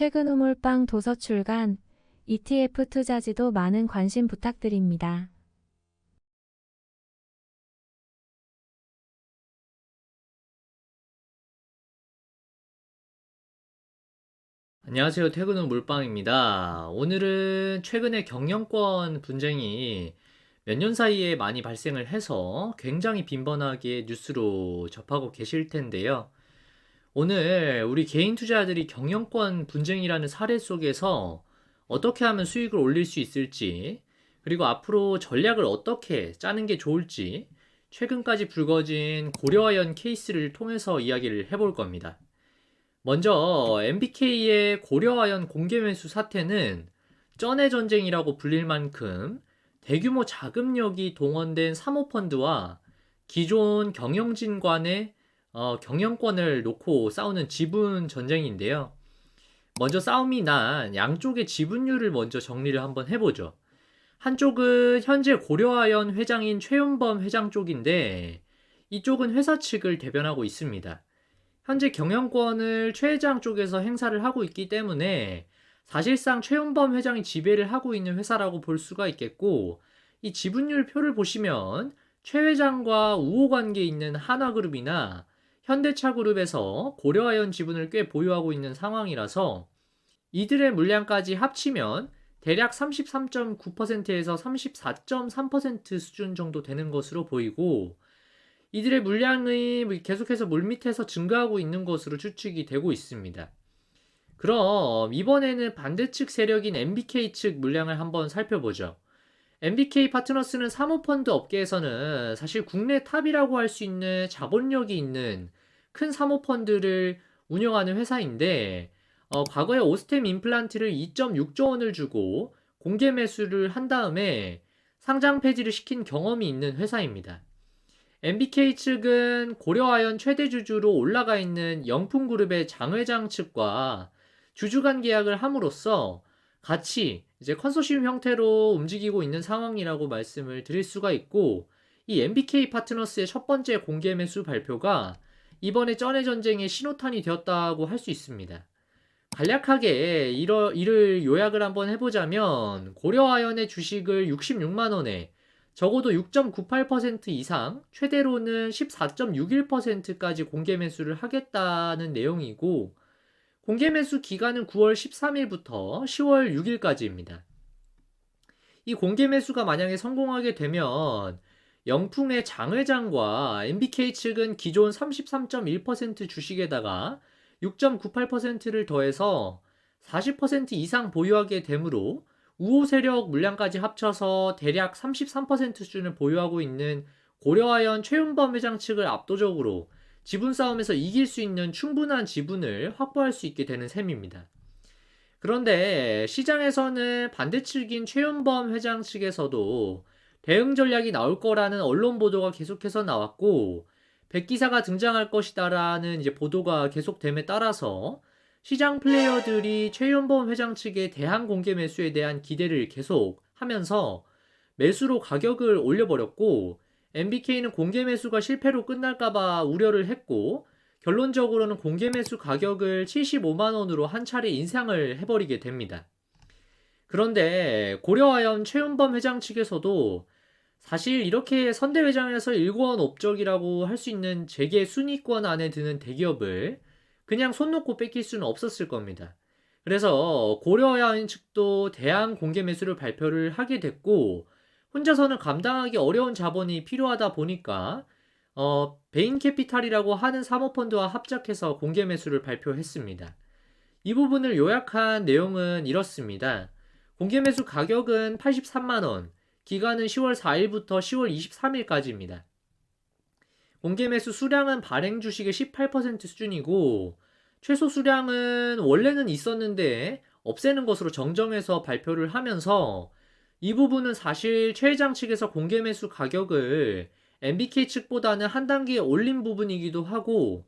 퇴근 후 몰빵 도서 출간, ETF 투자지도 많은 관심 부탁드립니다. 안녕하세요. 퇴근 후 물방입니다. 오늘은 최근에 경영권 분쟁이 몇 년 사이에 많이 발생을 해서 굉장히 빈번하게 뉴스로 접하고 계실 텐데요. 오늘 우리 개인 투자자들이 경영권 분쟁이라는 사례 속에서 어떻게 하면 수익을 올릴 수 있을지, 그리고 앞으로 전략을 어떻게 짜는 게 좋을지, 최근까지 불거진 고려아연 케이스를 통해서 이야기를 해볼 겁니다. 먼저 MBK의 고려아연 공개 매수 사태는 쩐의 전쟁이라고 불릴 만큼 대규모 자금력이 동원된 사모펀드와 기존 경영진 간의 경영권을 놓고 싸우는 지분 전쟁인데요. 먼저 싸움이 난 양쪽의 지분율을 먼저 정리를 한번 해보죠. 한쪽은 현재 고려아연 회장인 최윤범 회장 쪽인데, 이쪽은 회사 측을 대변하고 있습니다. 현재 경영권을 최 회장 쪽에서 행사를 하고 있기 때문에 사실상 최윤범 회장이 지배를 하고 있는 회사라고 볼 수가 있겠고, 이 지분율 표를 보시면 최 회장과 우호 관계에 있는 한화그룹이나 현대차그룹에서 고려아연 지분을 꽤 보유하고 있는 상황이라서 이들의 물량까지 합치면 대략 33.9%에서 34.3% 수준 정도 되는 것으로 보이고, 이들의 물량이 계속해서 물밑에서 증가하고 있는 것으로 추측이 되고 있습니다. 그럼 이번에는 반대측 세력인 MBK 측 물량을 한번 살펴보죠. MBK 파트너스는 사모펀드 업계에서는 사실 국내 탑이라고 할 수 있는 자본력이 있는 큰 사모펀드를 운영하는 회사인데, 과거에 오스템 임플란트를 2.6조 원을 주고 공개 매수를 한 다음에 상장 폐지를 시킨 경험이 있는 회사입니다. MBK 측은 고려아연 최대 주주로 올라가 있는 영풍그룹의 장 회장 측과 주주 간 계약을 함으로써 같이 이제 컨소시엄 형태로 움직이고 있는 상황이라고 말씀을 드릴 수가 있고, 이 MBK 파트너스의 첫 번째 공개 매수 발표가 이번에 쩐의 전쟁의 신호탄이 되었다고 할 수 있습니다. 간략하게 이를 요약을 한번 해보자면, 고려아연의 주식을 66만 원에 적어도 6.98% 이상, 최대로는 14.61%까지 공개 매수를 하겠다는 내용이고, 공개 매수 기간은 9월 13일부터 10월 6일까지입니다. 이 공개 매수가 만약에 성공하게 되면 영풍의 장 회장과 MBK 측은 기존 33.1% 주식에다가 6.98%를 더해서 40% 이상 보유하게 되므로 우호 세력 물량까지 합쳐서 대략 33% 수준을 보유하고 있는 고려아연 최윤범 회장 측을 압도적으로 지분 싸움에서 이길 수 있는 충분한 지분을 확보할 수 있게 되는 셈입니다. 그런데 시장에서는 반대측인 최윤범 회장 측에서도 대응 전략이 나올 거라는 언론 보도가 계속해서 나왔고, 백기사가 등장할 것이다라는 이제 보도가 계속됨에 따라서 시장 플레이어들이 최윤범 회장 측의 대항 공개 매수에 대한 기대를 계속 하면서 매수로 가격을 올려버렸고, MBK는 공개 매수가 실패로 끝날까봐 우려를 했고, 결론적으로는 공개 매수 가격을 75만 원으로 한 차례 인상을 해버리게 됩니다. 그런데 고려아연 최윤범 회장 측에서도 사실 이렇게 선대 회장에서 일권 업적이라고 할 수 있는 재계 순위권 안에 드는 대기업을 그냥 손 놓고 뺏길 수는 없었을 겁니다. 그래서 고려아연 측도 대항 공개 매수를 발표를 하게 됐고, 혼자서는 감당하기 어려운 자본이 필요하다 보니까 베인 캐피탈이라고 하는 사모펀드와 합작해서 공개 매수를 발표했습니다. 이 부분을 요약한 내용은 이렇습니다. 공개 매수 가격은 83만 원, 기간은 10월 4일부터 10월 23일까지입니다. 공개 매수 수량은 발행 주식의 18% 수준이고, 최소 수량은 원래는 있었는데 없애는 것으로 정정해서 발표를 하면서, 이 부분은 사실 최 회장 측에서 공개 매수 가격을 MBK 측보다는 한 단계 올린 부분이기도 하고,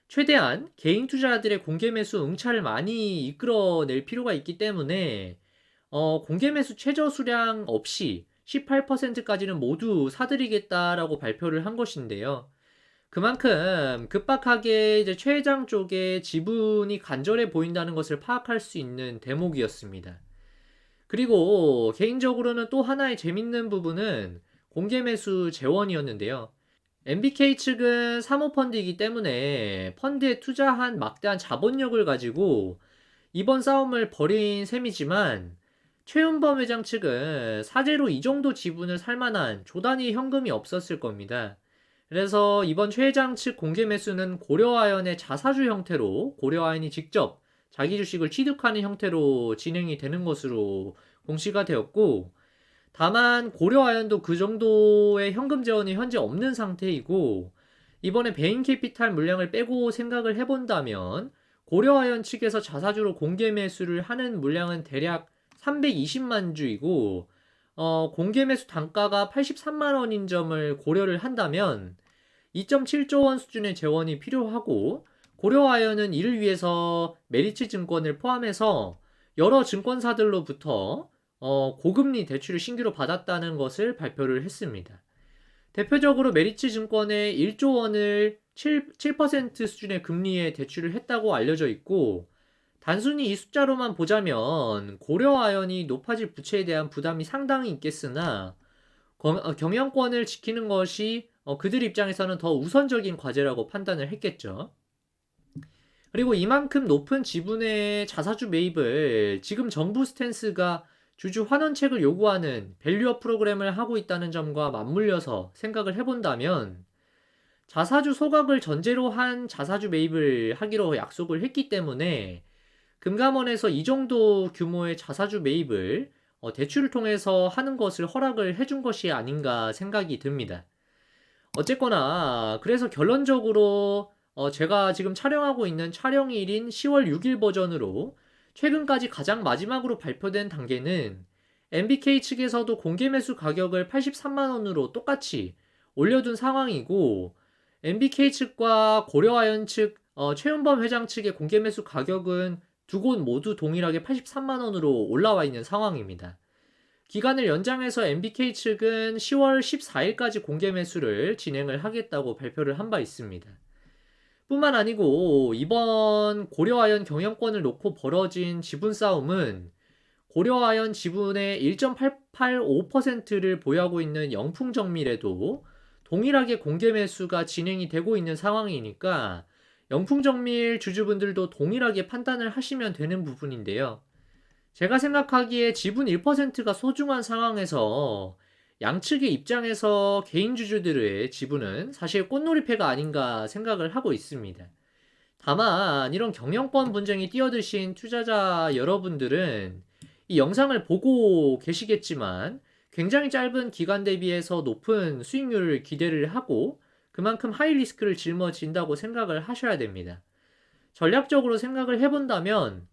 최대한 개인 투자자들의 공개 매수 응찰을 많이 이끌어낼 필요가 있기 때문에 공개 매수 최저 수량 없이 18%까지는 모두 사들이겠다라고 발표를 한 것인데요. 그만큼 급박하게 이제 최 회장 쪽에 지분이 간절해 보인다는 것을 파악할 수 있는 대목이었습니다. 그리고 개인적으로는 또 하나의 재밌는 부분은 공개 매수 재원이었는데요. MBK 측은 사모펀드이기 때문에 펀드에 투자한 막대한 자본력을 가지고 이번 싸움을 벌인 셈이지만 최은범 회장 측은 사재로 이 정도 지분을 살 만한 조 단위 현금이 없었을 겁니다. 그래서 이번 최 회장 측 공개 매수는 고려아연의 자사주 형태로 고려아연이 직접 자기 주식을 취득하는 형태로 진행이 되는 것으로 공시가 되었고, 다만 고려아연도 그 정도의 현금 재원이 현재 없는 상태이고, 이번에 베인 캐피탈 물량을 빼고 생각을 해본다면 고려아연 측에서 자사주로 공개 매수를 하는 물량은 대략 320만 주이고, 공개 매수 단가가 83만 원인 점을 고려를 한다면 2.7조 원 수준의 재원이 필요하고, 고려아연은 이를 위해서 메리츠 증권을 포함해서 여러 증권사들로부터 고금리 대출을 신규로 받았다는 것을 발표를 했습니다. 대표적으로 메리츠 증권에 1조 원을 7% 수준의 금리에 대출을 했다고 알려져 있고, 단순히 이 숫자로만 보자면 고려아연이 높아질 부채에 대한 부담이 상당히 있겠으나 경영권을 지키는 것이 그들 입장에서는 더 우선적인 과제라고 판단을 했겠죠. 그리고 이만큼 높은 지분의 자사주 매입을 지금 정부 스탠스가 주주 환원책을 요구하는 밸류업 프로그램을 하고 있다는 점과 맞물려서 생각을 해본다면 자사주 소각을 전제로 한 자사주 매입을 하기로 약속을 했기 때문에 금감원에서 이 정도 규모의 자사주 매입을 대출을 통해서 하는 것을 허락을 해준 것이 아닌가 생각이 듭니다. 어쨌거나 그래서 결론적으로 제가 지금 촬영하고 있는 촬영일인 10월 6일 버전으로 최근까지 가장 마지막으로 발표된 단계는 MBK 측에서도 공개 매수 가격을 83만 원으로 똑같이 올려둔 상황이고, MBK 측과 고려아연 측, 최은범 회장 측의 공개 매수 가격은 두 곳 모두 동일하게 83만 원으로 올라와 있는 상황입니다. 기간을 연장해서 MBK 측은 10월 14일까지 공개 매수를 진행을 하겠다고 발표를 한 바 있습니다. 뿐만 아니고 이번 고려아연 경영권을 놓고 벌어진 지분 싸움은 고려아연 지분의 1.885%를 보유하고 있는 영풍정밀에도 동일하게 공개 매수가 진행이 되고 있는 상황이니까 영풍정밀 주주분들도 동일하게 판단을 하시면 되는 부분인데요. 제가 생각하기에 지분 1%가 소중한 상황에서 양측의 입장에서 개인 주주들의 지분은 사실 꽃놀이패가 아닌가 생각을 하고 있습니다. 다만 이런 경영권 분쟁이 뛰어드신 투자자 여러분들은 이 영상을 보고 계시겠지만 굉장히 짧은 기간 대비해서 높은 수익률을 기대를 하고 그만큼 하이 리스크를 짊어진다고 생각을 하셔야 됩니다. 전략적으로 생각을 해본다면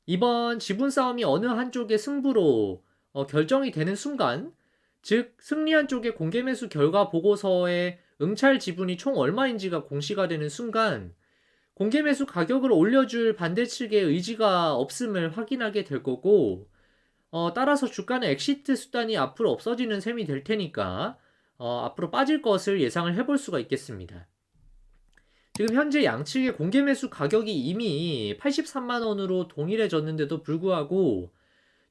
이번 지분 싸움이 어느 한쪽의 승부로 결정이 되는 순간, 즉 승리한 쪽의 공개 매수 결과 보고서에 응찰 지분이 총 얼마인지가 공시가 되는 순간 공개 매수 가격을 올려줄 반대 측의 의지가 없음을 확인하게 될 거고, 따라서 주가는 엑시트 수단이 앞으로 없어지는 셈이 될 테니까 앞으로 빠질 것을 예상을 해볼 수가 있겠습니다. 지금 현재 양측의 공개 매수 가격이 이미 83만 원으로 동일해졌는데도 불구하고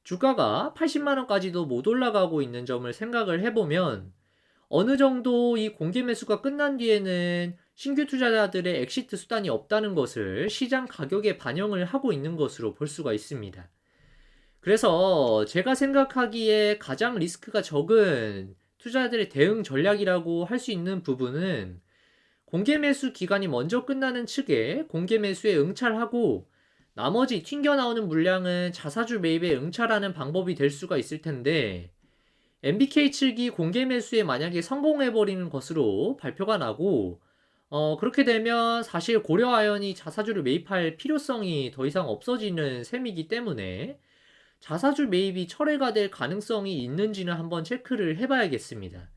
주가가 80만 원까지도 못 올라가고 있는 점을 생각을 해보면 어느 정도 이 공개 매수가 끝난 뒤에는 신규 투자자들의 엑시트 수단이 없다는 것을 시장 가격에 반영을 하고 있는 것으로 볼 수가 있습니다. 그래서 제가 생각하기에 가장 리스크가 적은 투자자들의 대응 전략이라고 할 수 있는 부분은 공개 매수 기간이 먼저 끝나는 측에 공개 매수에 응찰하고 나머지 튕겨나오는 물량은 자사주 매입에 응찰하는 방법이 될 수가 있을 텐데, MBK 측이 공개 매수에 만약에 성공해버리는 것으로 발표가 나고 그렇게 되면 사실 고려아연이 자사주를 매입할 필요성이 더 이상 없어지는 셈이기 때문에 자사주 매입이 철회가 될 가능성이 있는지는 한번 체크를 해봐야겠습니다.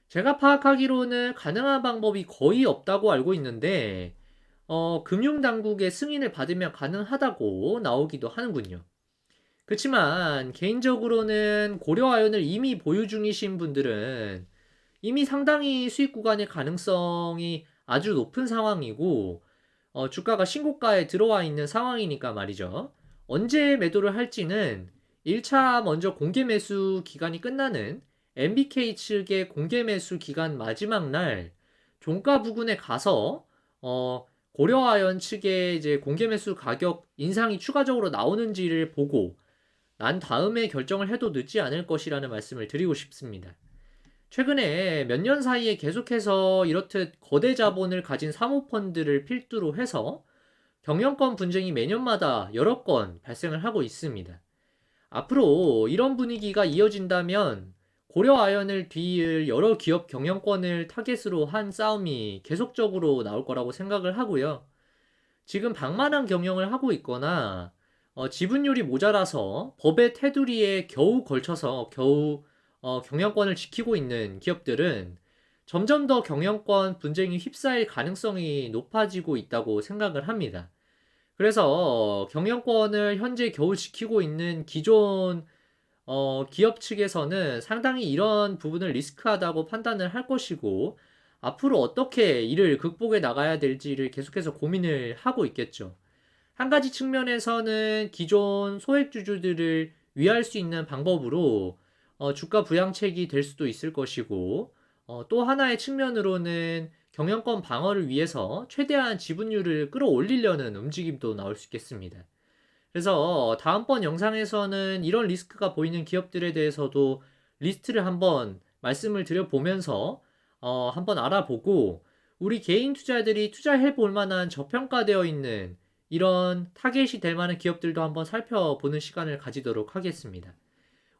제가 파악하기로는 가능한 방법이 거의 없다고 알고 있는데 금융당국의 승인을 받으면 가능하다고 나오기도 하는군요. 그렇지만 개인적으로는 고려아연을 이미 보유 중이신 분들은 이미 상당히 수익 구간의 가능성이 아주 높은 상황이고 주가가 신고가에 들어와 있는 상황이니까 말이죠. 언제 매도를 할지는 1차 먼저 공개 매수 기간이 끝나는 MBK 측의 공개 매수 기간 마지막 날 종가 부근에 가서 고려아연 측의 이제 공개 매수 가격 인상이 추가적으로 나오는지를 보고 난 다음에 결정을 해도 늦지 않을 것이라는 말씀을 드리고 싶습니다. 최근에 몇 년 사이에 계속해서 이렇듯 거대 자본을 가진 사모펀드를 필두로 해서 경영권 분쟁이 매년마다 여러 건 발생을 하고 있습니다. 앞으로 이런 분위기가 이어진다면 고려아연을 뒤이을 여러 기업 경영권을 타겟으로 한 싸움이 계속적으로 나올 거라고 생각을 하고요. 지금 방만한 경영을 하고 있거나 지분율이 모자라서 법의 테두리에 겨우 걸쳐서 겨우 경영권을 지키고 있는 기업들은 점점 더 경영권 분쟁이 휩싸일 가능성이 높아지고 있다고 생각을 합니다. 그래서 경영권을 현재 겨우 지키고 있는 기존 기업 측에서는 상당히 이런 부분을 리스크하다고 판단을 할 것이고 앞으로 어떻게 이를 극복해 나가야 될지를 계속해서 고민을 하고 있겠죠. 한 가지 측면에서는 기존 소액주주들을 위할 수 있는 방법으로 주가 부양책이 될 수도 있을 것이고 또 하나의 측면으로는 경영권 방어를 위해서 최대한 지분율을 끌어올리려는 움직임도 나올 수 있겠습니다. 그래서 다음번 영상에서는 이런 리스크가 보이는 기업들에 대해서도 리스트를 한번 말씀을 드려보면서 한번 알아보고 우리 개인 투자들이 투자해 볼 만한 저평가되어 있는 이런 타겟이 될 만한 기업들도 한번 살펴보는 시간을 가지도록 하겠습니다.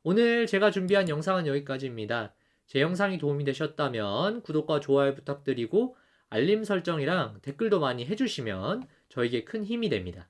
오늘 제가 준비한 영상은 여기까지입니다. 제 영상이 도움이 되셨다면 구독과 좋아요 부탁드리고 알림 설정이랑 댓글도 많이 해주시면 저에게 큰 힘이 됩니다.